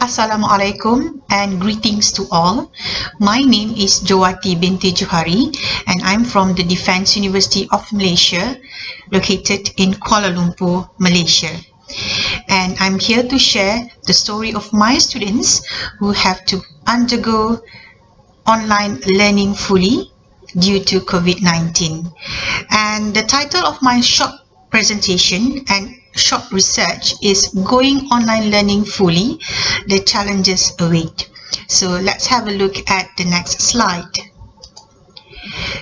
Assalamualaikum and greetings to all. My name is Jawati binti Johari and I'm from the Defence University of Malaysia located in Kuala Lumpur, Malaysia. And I'm here to share the story of my students who have to undergo online learning fully due to COVID-19. And the title of my short presentation and short research is Going Online Learning Fully, the Challenges Await. So let's have a look at the next slide.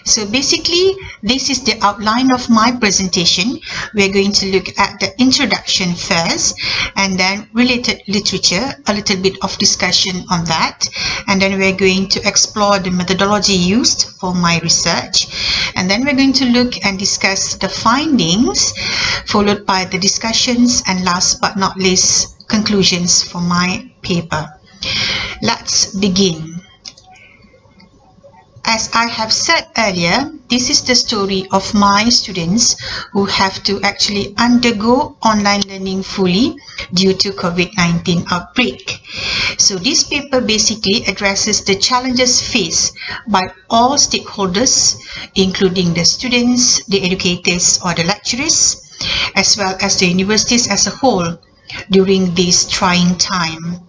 So basically, this is the outline of my presentation. We're going to look at the introduction first, and then related literature, a little bit of discussion on that, and then we're going to explore the methodology used for my research, and then we're going to look and discuss the findings, followed by the discussions, and last but not least, conclusions for my paper. Let's begin. As I have said earlier, this is the story of my students who have to actually undergo online learning fully due to COVID-19 outbreak. So this paper basically addresses the challenges faced by all stakeholders, including the students, the educators or the lecturers, as well as the universities as a whole during this trying time.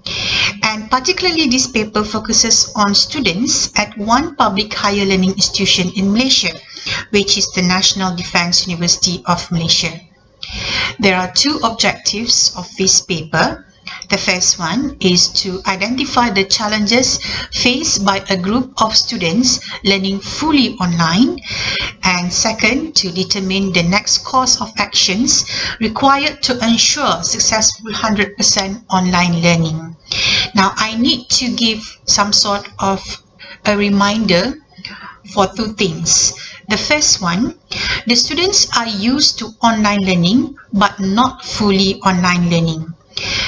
And particularly this paper focuses on students at one public higher learning institution in Malaysia, which is the National Defence University of Malaysia. There are two objectives of this paper. The first one is to identify the challenges faced by a group of students learning fully online, and second, to determine the next course of actions required to ensure successful 100% online learning. Now, I need to give some sort of a reminder for two things. The first one, the students are used to online learning but not fully online learning.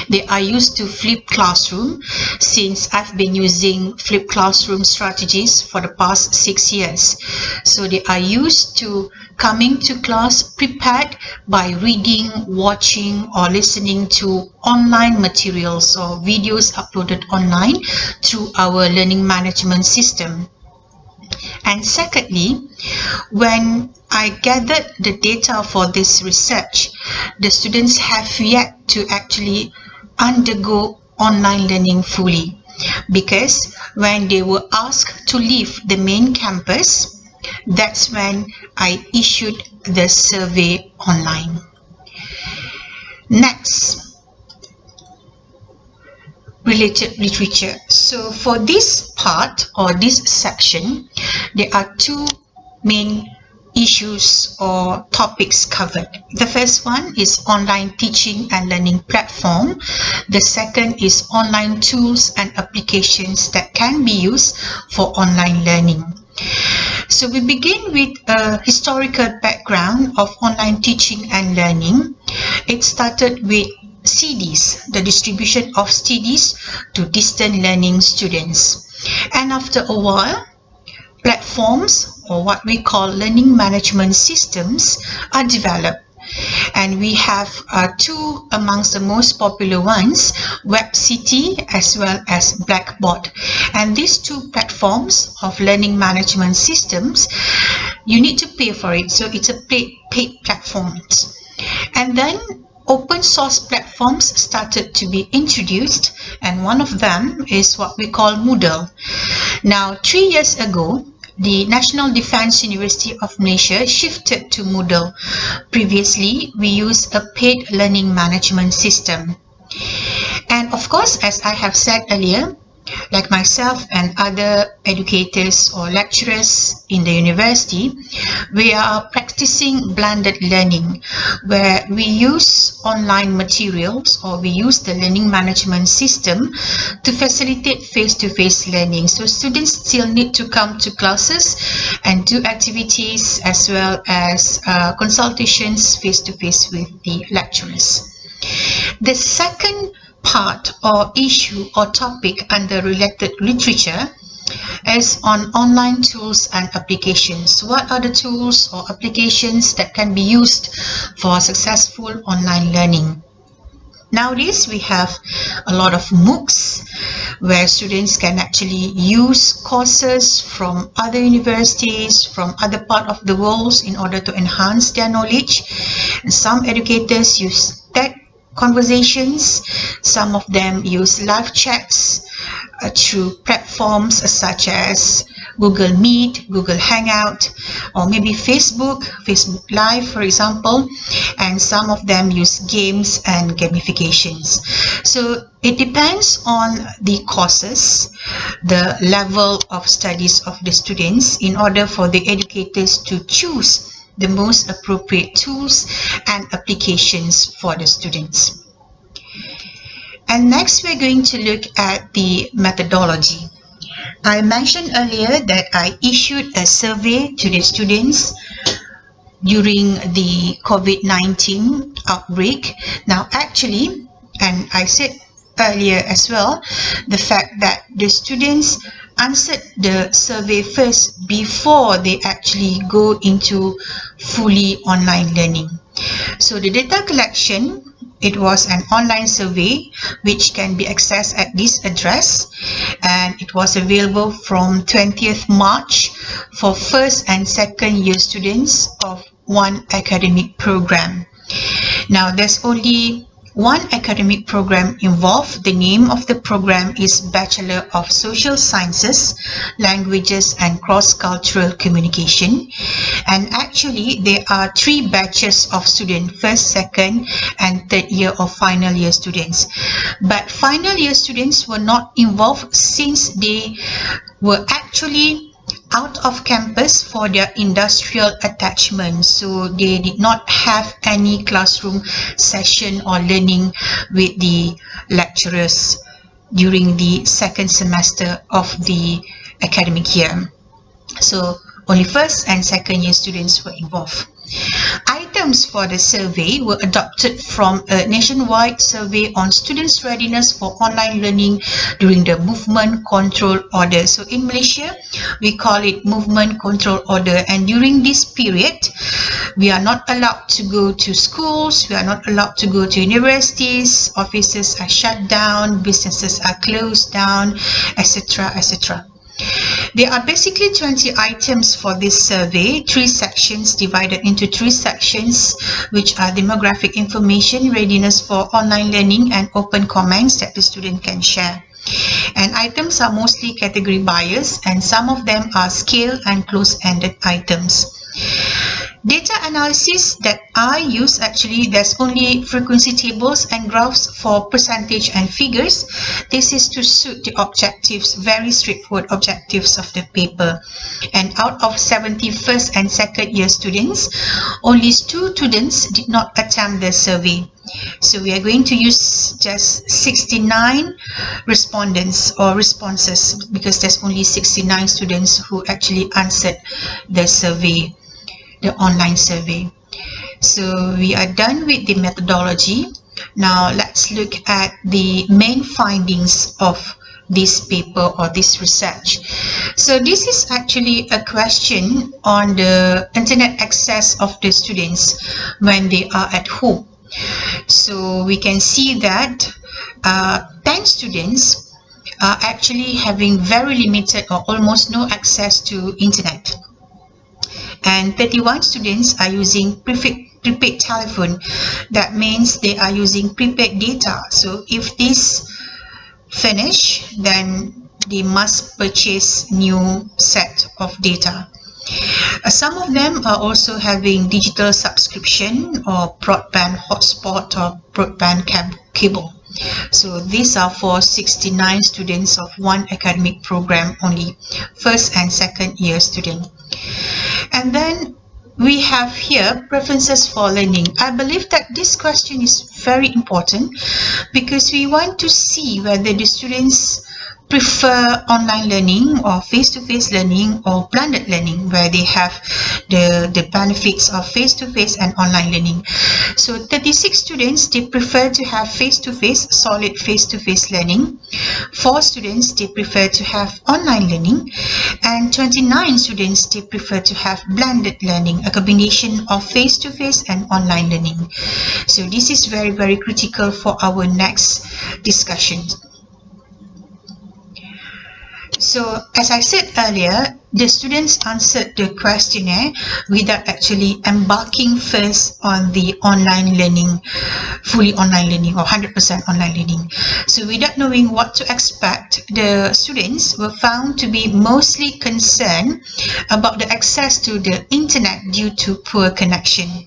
They are used to flipped classroom since I've been using flipped classroom strategies for the past 6 years. So they are used to coming to class prepared by reading, watching or listening to online materials or videos uploaded online through our learning management system. And secondly, when I gathered the data for this research, the students have yet to actually undergo online learning fully, because when they were asked to leave the main campus, that's when I issued the survey online. Next, related literature. So for this part or this section, there are two main issues or topics covered. The first one is online teaching and learning platform. The second is online tools and applications that can be used for online learning. So we begin with a historical background of online teaching and learning. It started with CDs, the distribution of CDs to distant learning students. And after a while, platforms, or what we call learning management systems, are developed. And we have two amongst the most popular ones, WebCity as well as Blackboard. And these two platforms of learning management systems, you need to pay for it. So it's a paid platform. And then open source platforms started to be introduced, and one of them is what we call Moodle. Now, 3 years ago, the National Defence University of Malaysia shifted to Moodle. Previously, we used a paid learning management system. And of course, as I have said earlier, like myself and other educators or lecturers in the university, we are practicing blended learning, where we use online materials or we use the learning management system to facilitate face-to-face learning. So students still need to come to classes and do activities as well as consultations face-to-face with the lecturers. The second part or issue or topic under related literature is on online tools and applications. What are the tools or applications that can be used for successful online learning? Nowadays, we have a lot of MOOCs where students can actually use courses from other universities, from other parts of the world in order to enhance their knowledge. And some educators use TED conversations. Some of them use live chats through platforms such as Google Meet, Google Hangout, or maybe Facebook Live, for example, and some of them use games and gamifications. So it depends on the courses, the level of studies of the students, in order for the educators to choose the most appropriate tools and applications for the students. And next, we're going to look at the methodology. I mentioned earlier that I issued a survey to the students during the COVID-19 outbreak. Now, actually, and I said earlier as well, the fact that the students answered the survey first before they actually go into fully online learning. So the data collection, it was an online survey which can be accessed at this address, and it was available from 20th March for first and second year students of one academic program. Now, there's only one academic program involved. The name of the program is Bachelor of Social Sciences, Languages and Cross-Cultural Communication. And actually, there are 3 batches of students, first, second, and third year or final year students. But final year students were not involved since they were actually out of campus for their industrial attachment, so they did not have any classroom session or learning with the lecturers during the second semester of the academic year. So only first and second year students were involved. Items for the survey were adopted from a nationwide survey on students' readiness for online learning during the Movement Control Order. So in Malaysia, we call it Movement Control Order, and during this period, we are not allowed to go to schools, we are not allowed to go to universities, offices are shut down, businesses are closed down, etc., etc. There are basically 20 items for this survey, 3 sections divided into 3 sections, which are demographic information, readiness for online learning, and open comments that the student can share. And items are mostly category biased, and some of them are scale and close-ended items. Data analysis that I use, actually there's only frequency tables and graphs for percentage and figures. This is to suit the objectives, very straightforward objectives of the paper. And out of 70 first and second year students, only 2 students did not attempt the survey. So we are going to use just 69 respondents or responses, because there's only 69 students who actually answered the survey, the online survey. So we are done with the methodology. Now let's look at the main findings of this paper or this research. So this is actually a question on the internet access of the students when they are at home. So we can see that 10 students are actually having very limited or almost no access to internet. And 31 students are using prepaid telephone. That means they are using prepaid data. So if this finish, then they must purchase new set of data. Some of them are also having digital subscription or broadband hotspot or broadband cable. So these are for 69 students of one academic program only, first and second year student. And then we have here preferences for learning. I believe that this question is very important because we want to see whether the students prefer online learning or face-to-face learning or blended learning, where they have the benefits of face-to-face and online learning. So 36 students, they prefer to have face-to-face, solid face-to-face learning. 4 students, they prefer to have online learning, and 29 students, they prefer to have blended learning, a combination of face-to-face and online learning. So this is very, very critical for our next discussion. So as I said earlier, the students answered the questionnaire without actually embarking first on the online learning, fully online learning or 100% online learning. So without knowing what to expect, the students were found to be mostly concerned about the access to the internet due to poor connection.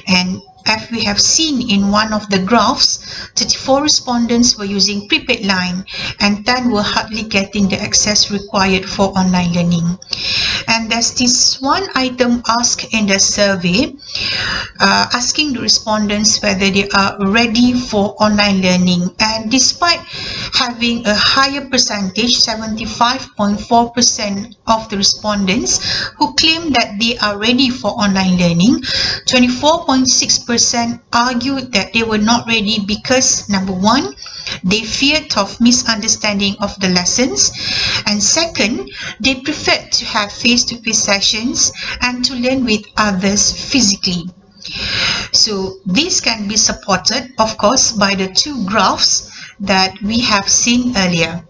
And as we have seen in one of the graphs, 34 respondents were using prepaid line and 10 were hardly getting the access required for online learning. And there's this one item asked in the survey, asking the respondents whether they are ready for online learning. And despite having a higher percentage, 75.4% of the respondents who claim that they are ready for online learning, 24.6% argued that they were not ready because, number one, they feared of misunderstanding of the lessons, and second, they preferred to have face-to-face sessions and to learn with others physically. So this can be supported, of course, by the two graphs that we have seen earlier.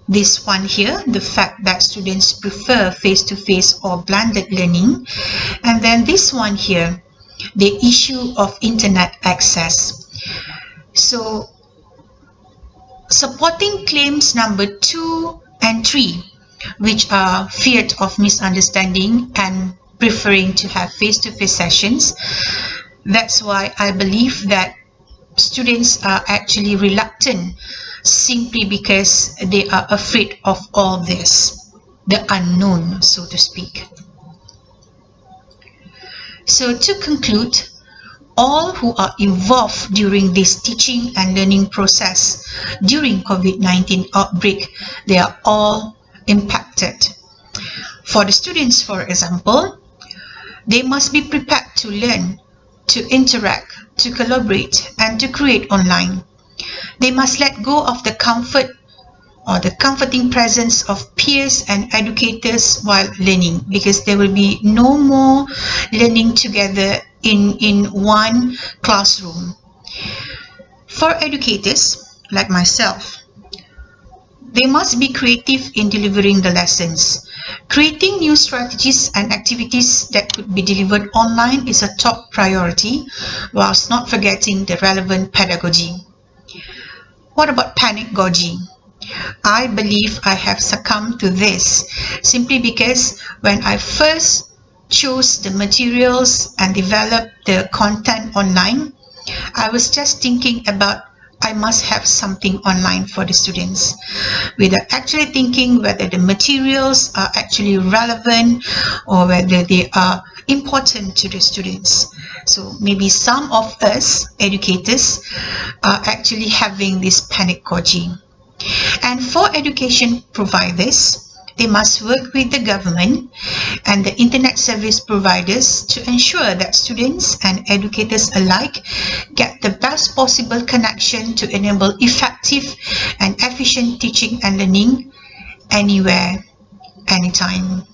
This one here, the fact that students prefer face-to-face or blended learning, and then this one here, the issue of internet access. So supporting claims number 2 and 3, which are feared of misunderstanding and preferring to have face-to-face sessions, that's why I believe that students are actually reluctant simply because they are afraid of all this, the unknown, so to speak. So to conclude, all who are involved during this teaching and learning process during COVID-19 outbreak, they are all impacted. For the students, for example, they must be prepared to learn, to interact, to collaborate, and to create online. They must let go of the comfort or the comforting presence of peers and educators while learning, because there will be no more learning together in one classroom. For educators like myself, they must be creative in delivering the lessons. Creating new strategies and activities that could be delivered online is a top priority, whilst not forgetting the relevant pedagogy. What about pedagogy? I believe I have succumbed to this simply because when I first chose the materials and developed the content online, I was just thinking about I must have something online for the students, without actually thinking whether the materials are actually relevant or whether they are important to the students. So maybe some of us educators are actually having this pedagogy. And for education providers, they must work with the government and the internet service providers to ensure that students and educators alike get the best possible connection to enable effective and efficient teaching and learning anywhere, anytime.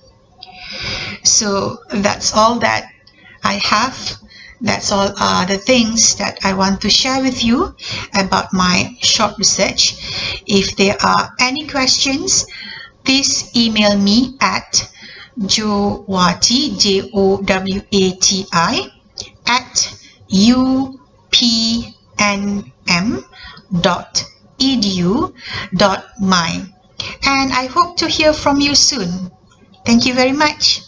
So that's all that I have. That's all the things that I want to share with you about my short research. If there are any questions, please email me at jowati, JOWATI, at upnm.edu.my. And I hope to hear from you soon. Thank you very much.